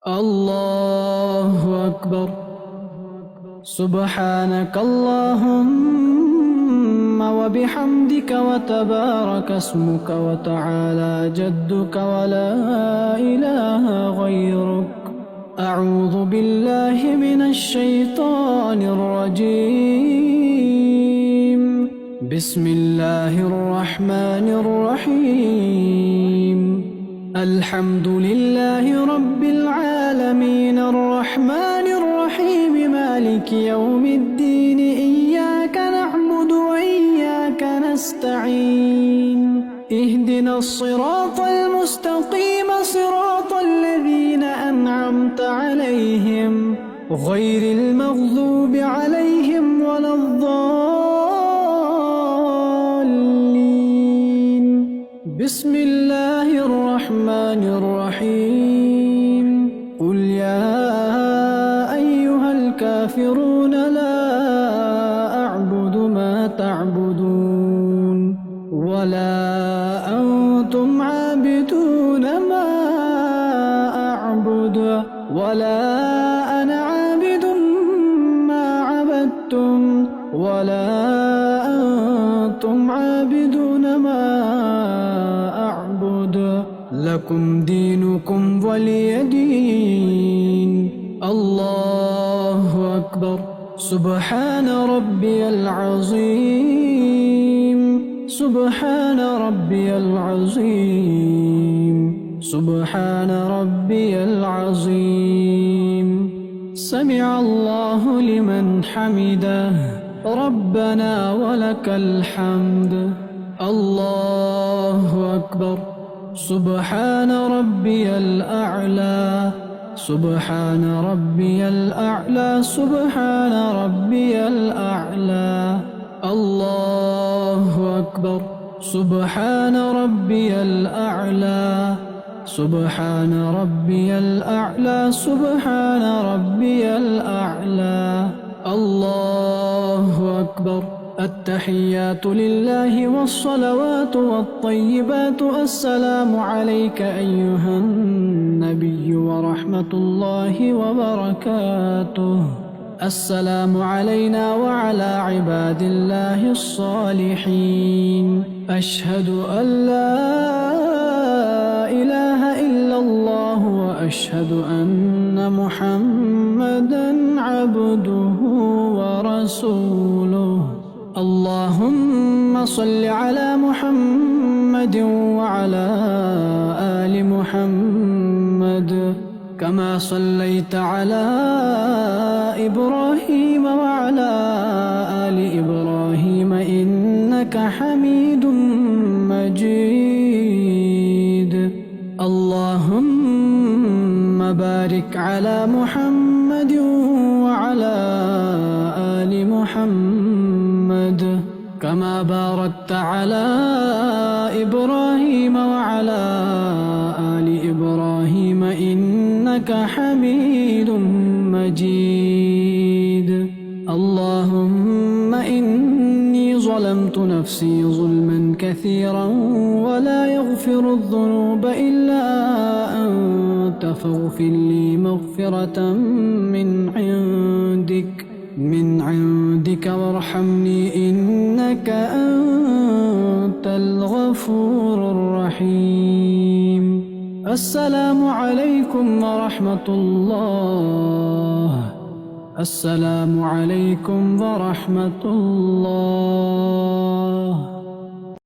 الله أكبر. سبحانك اللهم وبحمدك وتبارك اسمك وتعالى جدك ولا إله غيرك. أعوذ بالله من الشيطان الرجيم. بسم الله الرحمن الرحيم. الحمد لله رب العالمين الرحمن الرحيم مالك يوم الدين. إياك نعبد وإياك نستعين. اهدنا الصراط المستقيم صراط الذين أنعمت عليهم غير المغضوب عليهم ولا الضالين. بسم الله الرحمن الرحيم. قل يا أيها الكافرون لا أعبد ما تعبدون ولا أنتم عابدون ما أعبد ولا أنا عابد ما عبدتم ولا أنتم عابدون ما أعبد. لكم دينكم ولي دين. الله أكبر. سبحان ربي العظيم. سبحان ربي العظيم. سبحان ربي العظيم. سمع الله لمن حمده. ربنا ولك الحمد. الله أكبر. سبحان ربي الأعلى. سبحان ربي الأعلى. سبحان ربي الأعلى. الله أكبر. سبحان ربي الأعلى. سبحان ربي الأعلى. سبحان ربي الأعلى. الله أكبر. التحيات لله والصلوات والطيبات. السلام عليك أيها النبي ورحمة الله وبركاته. السلام علينا وعلى عباد الله الصالحين. أشهد أن لا إله إلا الله وأشهد أن محمدًا عبده ورسوله. اللهم صل على محمد وعلى آل محمد كما صليت على إبراهيم وعلى آل إبراهيم إنك حميد مجيد. اللهم بارك على محمد وعلى آل محمد كما باركت على إبراهيم وعلى آل إبراهيم إنك حميد مجيد. اللهم إني ظلمت نفسي ظلما كثيرا ولا يغفر الذنوب إلا أنت فاغفر لي مغفرة من عندك وارحمني إنك أنت الغفور الرحيم. السلام عليكم ورحمة الله. السلام عليكم ورحمة الله.